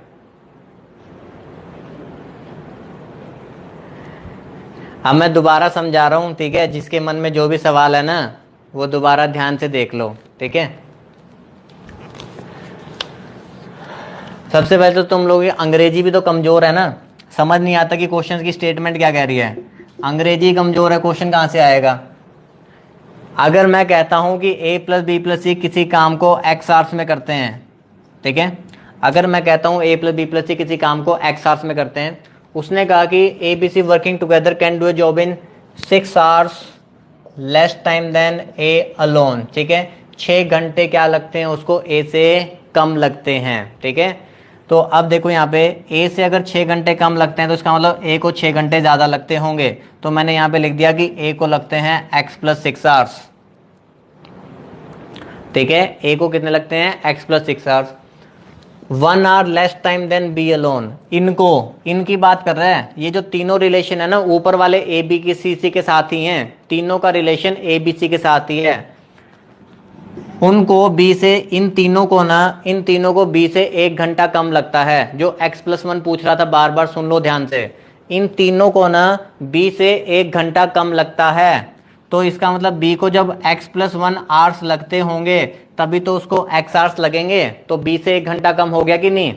अब मैं दोबारा समझा रहा हूँ, ठीक है, जिसके मन में जो भी सवाल है ना, वो दोबारा ध्यान से देख लो। ठीक है, सबसे पहले तो तुम लोग अंग्रेजी भी तो कमजोर है ना, समझ नहीं आता कि क्वेश्चन की स्टेटमेंट क्या कह रही है, अंग्रेजी कमजोर है, क्वेश्चन कहाँ से आएगा। अगर मैं कहता हूं कि a plus B plus C किसी काम को x आवर्स में करते हैं, ठीक है, अगर मैं कहता हूं a plus B plus C किसी काम को x आवर्स में करते हैं, उसने कहा कि A B C working together can do a job in 6 hours less time then A alone. ठीक है, 6 घंटे क्या लगते हैं उसको, a से कम लगते हैं। ठीक है, तो अब देखो यहाँ पे a से अगर 6 घंटे कम लगते हैं तो इसका मतलब a को 6 घंटे ज़्यादा लगते होंगे, तो मैंने यहाँ पे लिख दिया कि a को लगते हैं x प्लस 6 आवर्स। ठीक है, a को कितने लगते हैं, x plus 6 hours. 1 hour less time then b alone, इनकी बात कर रहा है। ये जो तीनों रिलेशन है ना, ऊपर वाले ए बी की सी सी के साथ ही हैं, तीनों का रिलेशन ए बी सी के साथ ही है। उनको बी से, इन तीनों को बी से 1 घंटा कम लगता है। जो x+1 पूछ रहा था, बार बार सुन लो ध्यान से, इन तीनों को ना बी से 1 घंटा कम लगता है। तो इसका मतलब बी को जब x+1 आवर्स लगते होंगे तभी तो उसको x आवर्स लगेंगे। तो बी से 1 घंटा कम हो गया कि नहीं?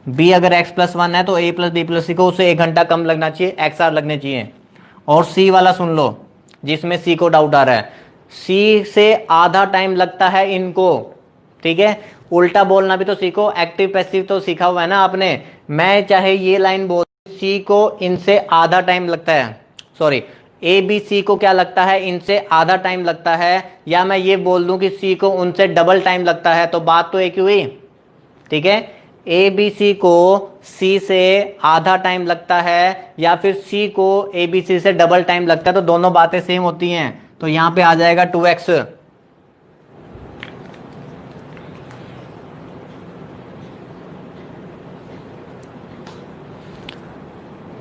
बी अगर x+1 है तो a plus B plus C को उससे 1 घंटा कम लगना चाहिए, x आवर लगने चाहिए। और सी वाला सुन लो, जिसमें सी को डाउट आ रहा है, सी से आधा टाइम लगता है इनको, ठीक है। उल्टा बोलना भी तो सीखो, एक्टिव पैसिव तो सीखा हुआ है ना आपने। मैं चाहे ये लाइन बोल, सी को इनसे आधा टाइम लगता है, सॉरी ए बी सी को क्या लगता है, इनसे आधा टाइम लगता है, या मैं ये बोल दूं कि सी को उनसे डबल टाइम लगता है, तो बात तो एक ही हुई, ठीक है। ए बी सी को सी से आधा टाइम लगता है या फिर सी को ए बी सी से डबल टाइम लगता है, तो दोनों बातें सेम होती हैं। तो यहां पे आ जाएगा 2x।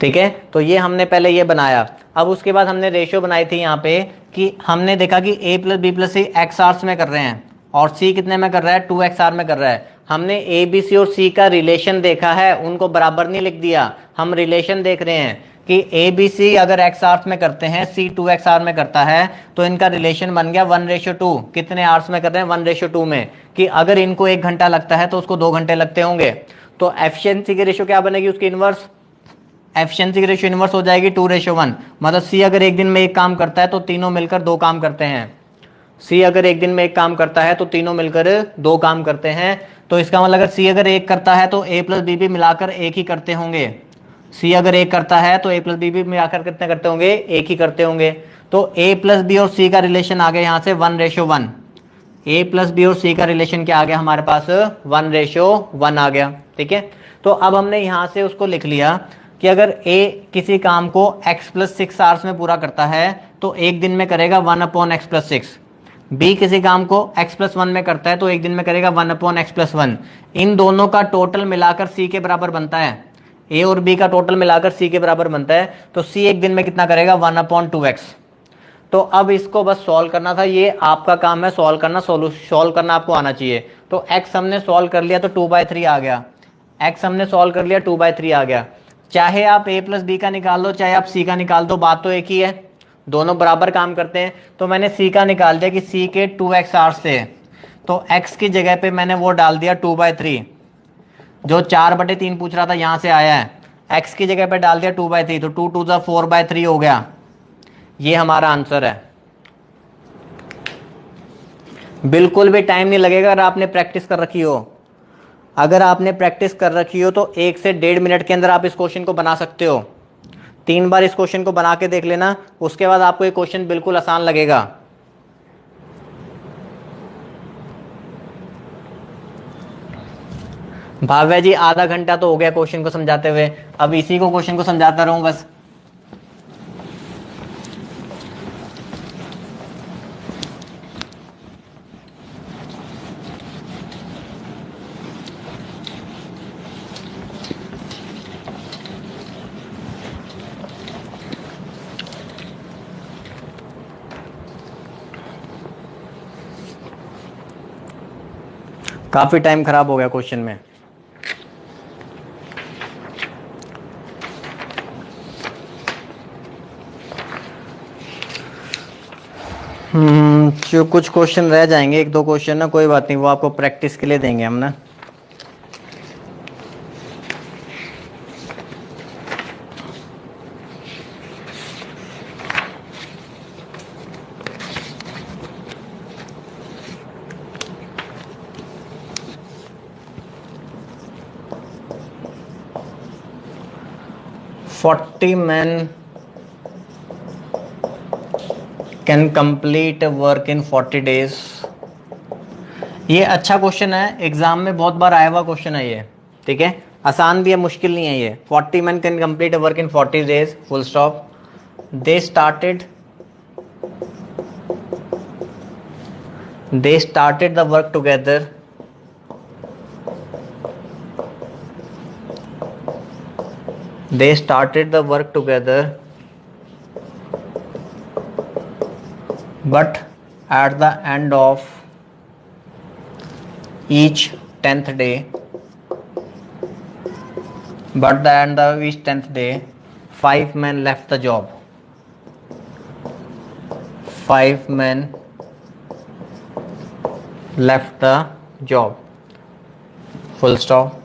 ठीक है, तो ये हमने पहले ये बनाया। अब उसके बाद हमने रेशियो बनाई थी यहाँ पे, कि हमने देखा कि a plus B plus C X hours में कर रहे हैं और c कितने में कर रहा है, 2x आवर में कर रहा है। हमने ए बी सी और सी का रिलेशन देखा है, उनको बराबर नहीं लिख दिया, हम रिलेशन देख रहे हैं कि ए बी सी अगर एक्स आवर्स में करते हैं, सी 2x आवर में करता है, तो इनका रिलेशन बन गया 1:2। कितने आवर्स में कर रहे हैं, 1:2 में, कि अगर इनको 1 घंटा लगता है तो उसको 2 घंटे लगते होंगे। तो एफिशिएंसी की रेशियो क्या बनेगी, उसकी इनवर्स, एफिशिएंसी की रेशियो इनवर्स हो जाएगी 2:1। मतलब सी अगर एक दिन में एक काम करता है तो तीनों मिलकर 2 काम करते हैं। सी अगर एक दिन में एक काम करता है तो तीनों मिलकर 2 काम करते हैं। तो इसका मतलब अगर सी अगर एक करता है तो ए प्लस बी भी मिलाकर एक ही करते होंगे। सी अगर एक करता है तो ए प्लस बी भी मिलाकर कितने करते होंगे, एक ही करते होंगे। तो ए प्लस बी और सी का रिलेशन आ गया यहाँ से 1:1। ए प्लस बी और सी का रिलेशन क्या आ गया हमारे पास, 1:1 आ गया, ठीक है। तो अब हमने यहाँ से उसको लिख लिया कि अगर A किसी काम को x+6 आवर्स में पूरा करता है तो एक दिन में करेगा 1/x+6। B किसी काम को x+1 में करता है तो एक दिन में करेगा 1/x+1। इन दोनों का टोटल मिलाकर C के बराबर बनता है, A और B का टोटल मिलाकर C के बराबर बनता है। तो C एक दिन में कितना करेगा, 1/2x। तो अब इसको बस सॉल्व करना था, ये आपका काम है सॉल्व करना, सॉल्व करना आपको आना चाहिए। तो x हमने सॉल्व कर लिया तो 2/3 आ गया, x हमने सॉल्व कर लिया 2/3 आ गया। चाहे आप a प्लस बी का निकाल दो, चाहे आप c का निकाल दो, बात तो एक ही है, दोनों बराबर काम करते हैं। तो मैंने c का निकाल दिया कि c के 2x आवर्स से, तो x की जगह पे मैंने वो डाल दिया 2/3, जो 4/3 पूछ रहा था यहां से आया है, x की जगह पे डाल दिया 2/3, तो 2 2 4/3 हो गया। ये हमारा आंसर है। बिल्कुल भी टाइम नहीं लगेगा अगर आपने प्रैक्टिस कर रखी हो। अगर आपने प्रैक्टिस कर रखी हो तो 1 से 1.5 मिनट के अंदर आप इस क्वेश्चन को बना सकते हो। 3 बार इस क्वेश्चन को बना के देख लेना, उसके बाद आपको ये क्वेश्चन बिल्कुल आसान लगेगा। भाव्या जी आधा घंटा तो हो गया क्वेश्चन को समझाते हुए, अब इसी को क्वेश्चन को समझाता रहूं बस। काफी टाइम खराब हो गया क्वेश्चन में। जो कुछ क्वेश्चन रह जाएंगे, 1-2 क्वेश्चन ना, कोई बात नहीं, वो आपको प्रैक्टिस के लिए देंगे हम ना। Forty men can complete work in 40 days। ये अच्छा क्वेश्चन है, एग्जाम में बहुत बार आया हुआ क्वेश्चन है ये, ठीक है। आसान भी है, मुश्किल नहीं है ये। 40 men can complete work in 40 days, full stop। They started the work together। They started the work together, but at the end of each 10th day, but at the end of each 10th day 5 men left the job. 5 men left the job, full stop.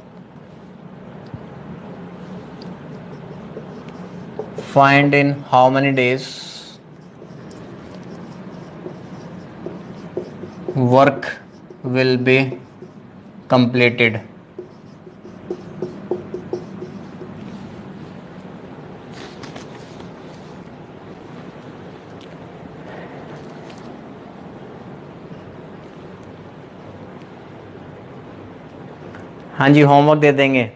Find in how many days work will be completed. हाँ जी, homework दे देंगे।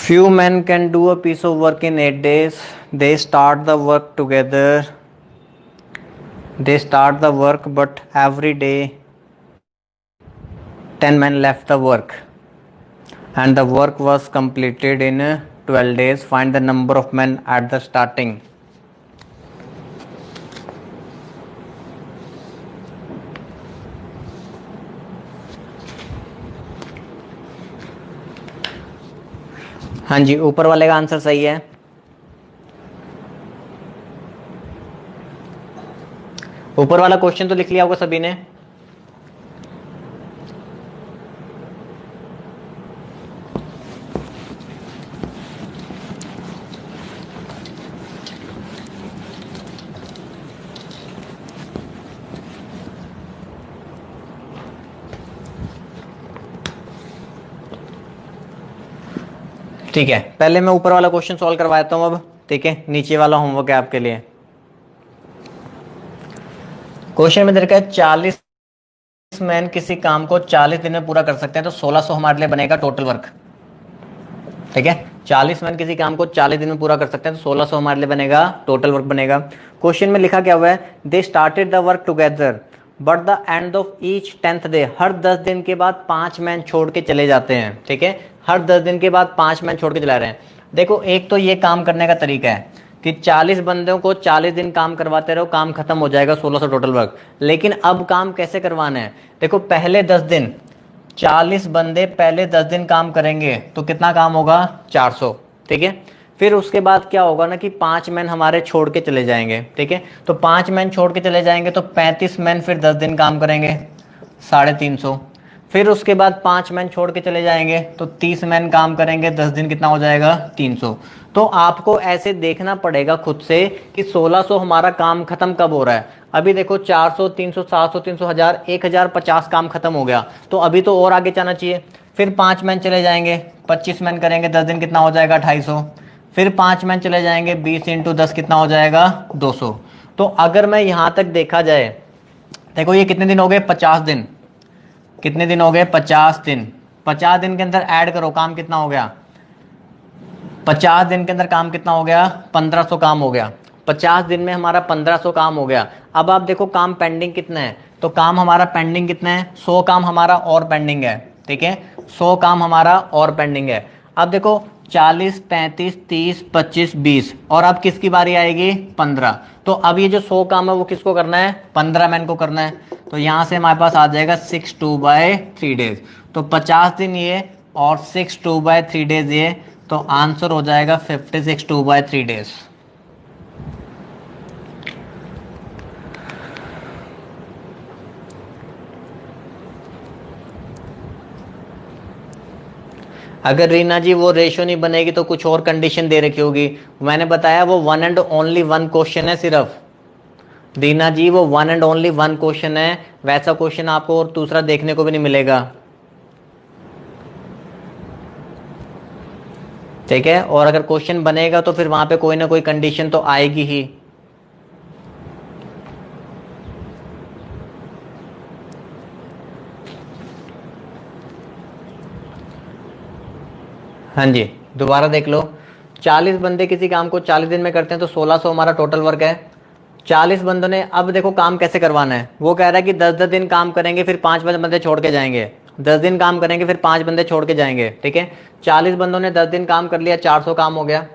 Few men can do a piece of work in 8 days. They start the work together. They start the work, but every day 10 men left the work. And the work was completed in 12 days. Find the number of men at the starting. हाँ जी, ऊपर वाले का answer सही है। ऊपर वाला question तो लिख लिया होगा सभी ने। ठीक है, पहले मैं ऊपर वाला क्वेश्चन सॉल्व करवाता हूं अब। ठीक है, नीचे वाला होमवर्क है आपके लिए। क्वेश्चन में दे रखा है 40 मैन किसी काम को 40 दिन में पूरा कर सकते हैं, तो 1600 हमारे लिए बनेगा टोटल वर्क। ठीक है, 40 मैन किसी काम को 40 दिन में पूरा कर सकते हैं, तो 1600 हमारे लिए बनेगा, टोटल वर्क बनेगा। क्वेश्चन में लिखा क्या हुआ है, they started the work together but the end of each 10th day, हर 10 दिन के बाद 5 मैन छोड़ के चले जाते हैं। ठीक है, हर 10 दिन के बाद 5 मैन छोड़ के चला रहे हैं। देखो, एक तो ये काम करने का तरीका है कि 40 बंदों को 40 दिन काम करवाते रहो, काम खत्म हो जाएगा, 1600 टोटल वर्क। लेकिन अब काम कैसे करवाना है, देखो पहले 10 दिन 40 बंदे पहले 10 दिन काम करेंगे तो कितना काम होगा, 400। ठीक है, फिर उसके बाद क्या होगा ना कि 5 मैन हमारे छोड़ के चले जाएंगे। ठीक है, तो 5 मैन छोड़ के चले जाएंगे तो 35 मैन फिर 10 दिन काम करेंगे, 350। फिर उसके बाद 5 मैन छोड़ के चले जाएंगे तो 30 मैन काम करेंगे, 10 दिन कितना हो जाएगा, 300। तो आपको ऐसे देखना पड़ेगा खुद से कि 1600 हमारा काम खत्म कब हो रहा है। अभी देखो 400, 300, 700, 300, 1000, 1050 काम खत्म हो गया, तो अभी तो और आगे जाना चाहिए। फिर 5 मैन चले जाएंगे, 25 मैन करेंगे, 10 दिन कितना हो जाएगा, 250। फिर 5 मैन चले जाएंगे, 20 × 10 कितना हो जाएगा, 200। तो अगर मैं यहाँ तक देखा जाए, देखो ये कितने दिन हो गए, 50 दिन। कितने दिन हो गए, 50 दिन। 50 दिन के अंदर ऐड करो, काम कितना हो गया, 50 दिन के अंदर काम कितना हो गया, 1500 काम हो गया। 50 दिन में हमारा 1500 काम हो गया। अब आप देखो काम पेंडिंग कितना है, तो काम हमारा पेंडिंग कितना है, 100 काम हमारा और पेंडिंग है, ठीक है, 100 काम हमारा और पेंडिंग है। अब देखो 40, 35, 30, 25, 20 और अब किसकी बारी आएगी, 15। तो अब ये जो 100 काम है वो किसको करना है, 15 मैन को करना है। तो यहाँ से हमारे पास आ जाएगा 6/2/3 डेज, तो 50 दिन ये और 6/2/3 डेज ये, तो आंसर हो जाएगा 56/2/3 डेज। अगर रीना जी वो रेशियो नहीं बनेगी तो कुछ और कंडीशन दे रखी होगी, मैंने बताया वो one and only one question है सिर्फ। रीना जी वो one and only one question है, वैसा क्वेश्चन आपको और दूसरा देखने को भी नहीं मिलेगा, ठीक है। और अगर क्वेश्चन बनेगा तो फिर वहां पे कोई ना कोई कंडीशन तो आएगी ही। हाँ जी, दोबारा देख लो। 40 बंदे किसी काम को 40 दिन में करते हैं तो 1600 हमारा टोटल वर्क है। 40 बंदों ने, अब देखो काम कैसे करवाना है, वो कह रहा है कि 10-10 दिन काम करेंगे फिर 5 बंदे छोड़ के जाएंगे, 10 दिन काम करेंगे फिर 5 बंदे छोड़ के जाएंगे, ठीक है। 40 बंदों ने 10 दिन काम कर लिया, 400 काम हो गया।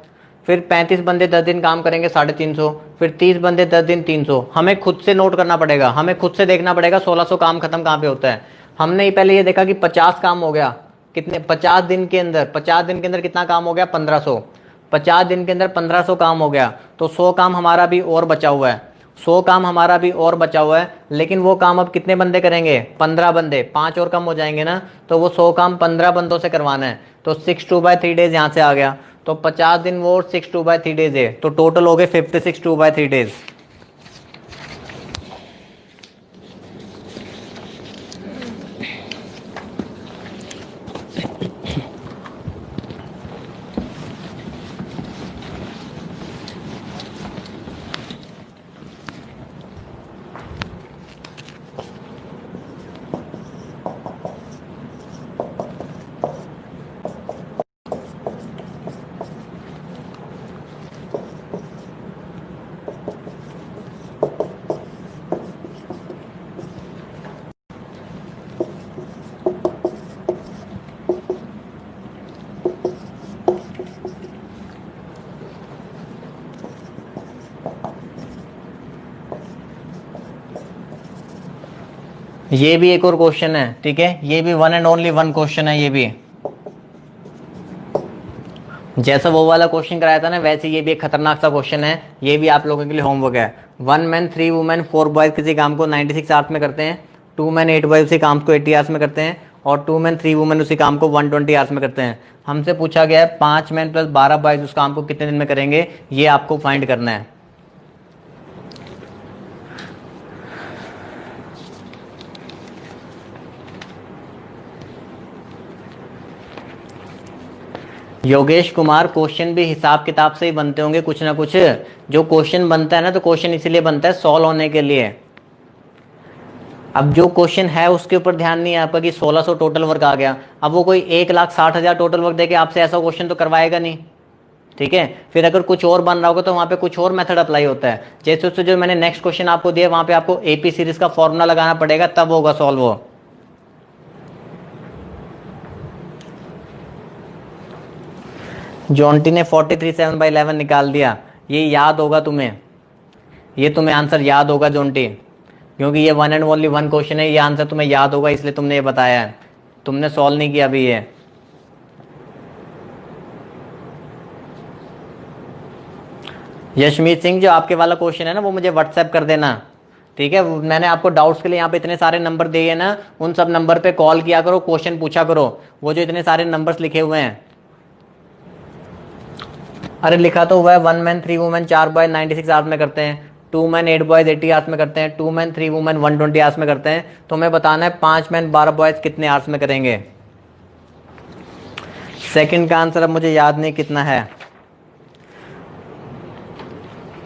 फिर 35 बंदे 10 दिन काम करेंगे, 350। फिर 30 बंदे 10 दिन, 300। हमें खुद से नोट करना पड़ेगा, हमें खुद से देखना पड़ेगा 1600 काम खत्म कहाँ पे होता है। हमने पहले ये देखा कि 50 काम हो गया, कितने 50 दिन के अंदर, 50 दिन के अंदर कितना काम हो गया, 1500। 50 दिन के अंदर 1500 काम हो गया, तो 100 काम हमारा भी और बचा हुआ है, 100 काम हमारा भी और बचा हुआ है। लेकिन वो काम अब कितने बंदे करेंगे, 15 बंदे, 5 और कम हो जाएंगे ना, तो वो 100 काम 15 बंदों से करवाना है। तो 6/2/3 डेज यहाँ से आ गया, तो 50 दिन वो 6/2/3 डेज है, तो टोटल हो गए 56/2/3 डेज। ये भी एक और क्वेश्चन है, ठीक है, ये भी one and only one question है। ये भी जैसा वो वाला क्वेश्चन कराया था ना, वैसे ये भी एक खतरनाक सा क्वेश्चन है, ये भी आप लोगों के लिए होमवर्क है। 1 मैन 3 वुमेन 4 बॉयज किसी काम को 96 आवर्स में करते हैं, 2 मैन 8 बॉयज उसी काम को 80 आवर्स में करते हैं, और 2 मैन 3 वुमेन उसी काम को 120 आवर्स में करते हैं। हमसे पूछा गया है 5 मैन प्लस 12 बॉयज उस काम को कितने दिन में करेंगे, ये आपको फाइंड करना है। योगेश कुमार, क्वेश्चन भी हिसाब किताब से ही बनते होंगे कुछ ना कुछ। जो क्वेश्चन बनता है ना, तो क्वेश्चन इसीलिए बनता है सॉल्व होने के लिए। अब जो क्वेश्चन है उसके ऊपर ध्यान नहीं है आपका कि 1600 टोटल वर्क आ गया। अब वो कोई 1,60,000 टोटल वर्क देके आपसे ऐसा क्वेश्चन तो करवाएगा नहीं, ठीक है। फिर अगर कुछ और बन रहा होगा तो वहां पे कुछ और मेथड अप्लाई होता है। जैसे उससे जो मैंने नेक्स्ट क्वेश्चन आपको दिया, वहां पे आपको एपी सीरीज का फॉर्मूला लगाना पड़ेगा, तब होगा सॉल्व वो। जॉन्टी ने 43/7/11 निकाल दिया, ये याद होगा तुम्हें, ये तुम्हें आंसर याद होगा जॉन्टी, क्योंकि ये one and only one question है, ये आंसर तुम्हें याद होगा, इसलिए तुमने ये बताया है, तुमने सॉल्व नहीं किया अभी ये। यशमीत सिंह, जो आपके वाला क्वेश्चन है ना, वो मुझे व्हाट्सएप कर देना, ठीक है। मैंने आपको डाउट्स के लिए यहाँ पे इतने सारे नंबर दिए ना, उन सब नंबर पे कॉल किया करो, क्वेश्चन पूछा करो, वो जो इतने सारे नंबर्स लिखे हुए हैं। अरे लिखा तो हुआ है 1 मैन 3 वुमेन 4 बॉय 96 आवर्स में करते हैं, 2 मैन 8 बॉयज 80 आवर्स में करते हैं, 2 मैन 3 वुमेन 120 आवर्स में करते हैं। तो हमें बताना है 5 मैन 12 बॉयज कितने आवर्स में करेंगे। सेकंड का आंसर अब मुझे याद नहीं कितना है,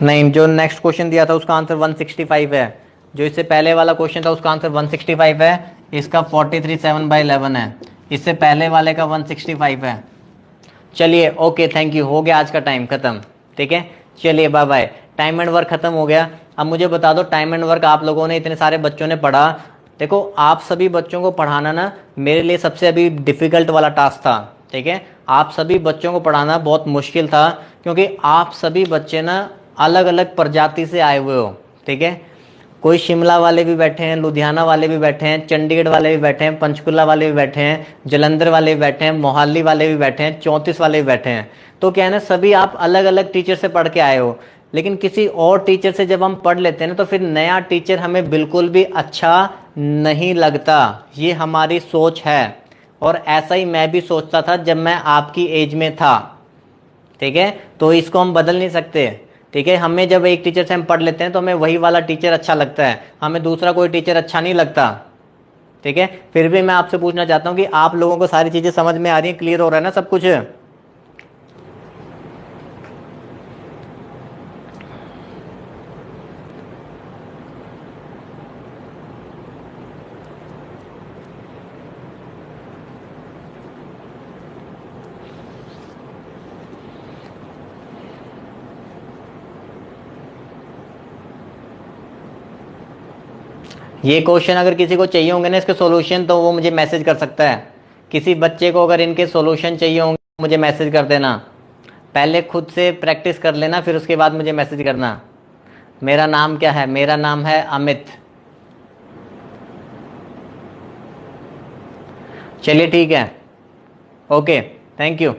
नहीं, जो नेक्स्ट क्वेश्चन दिया था उसका आंसर 165 है, जो इससे पहले वाला क्वेश्चन था उसका आंसर 165 है, इसका 43/7/11 है, इससे पहले वाले का 165 है। चलिए ओके, थैंक यू, हो गया आज का टाइम खत्म, ठीक है, चलिए bye bye. Time and work खत्म हो गया। अब मुझे बता दो, टाइम एंड वर्क आप लोगों ने, इतने सारे बच्चों ने पढ़ा। देखो आप सभी बच्चों को पढ़ाना ना मेरे लिए सबसे अभी डिफिकल्ट वाला टास्क था, ठीक है। आप सभी बच्चों को पढ़ाना बहुत मुश्किल था, क्योंकि आप सभी बच्चे ना अलग अलग प्रजाति से आए हुए हो, ठीक है। कोई शिमला वाले भी बैठे हैं, लुधियाना वाले भी बैठे हैं, चंडीगढ़ वाले भी बैठे हैं, पंचकुला वाले भी बैठे हैं, जलंधर वाले भी बैठे हैं, मोहाली वाले भी बैठे हैं, 34 वाले भी बैठे हैं। तो क्या है ना, सभी आप अलग अलग टीचर से पढ़ के आए हो, लेकिन किसी और टीचर से जब हम पढ़ लेते हैं ना तो फिर नया टीचर हमें बिल्कुल भी अच्छा नहीं लगता। ये हमारी सोच है, और ऐसा ही मैं भी सोचता था जब मैं आपकी एज में था, ठीक है। तो इसको हम बदल नहीं सकते, ठीक है। हमें जब एक टीचर से हम पढ़ लेते हैं तो हमें वही वाला टीचर अच्छा लगता है, हमें दूसरा कोई टीचर अच्छा नहीं लगता, ठीक है। फिर भी मैं आपसे पूछना चाहता हूँ कि आप लोगों को सारी चीजें समझ में आ रही हैं, क्लियर हो रहा है ना सब कुछ? ये क्वेश्चन अगर किसी को चाहिए होंगे ना इसके सॉल्यूशन, तो वो मुझे मैसेज कर सकता है। किसी बच्चे को अगर इनके सॉल्यूशन चाहिए होंगे मुझे मैसेज कर देना। पहले खुद से प्रैक्टिस कर लेना, फिर उसके बाद मुझे मैसेज करना। मेरा नाम क्या है? मेरा नाम है अमित। चलिए ठीक है, ओके, थैंक यू।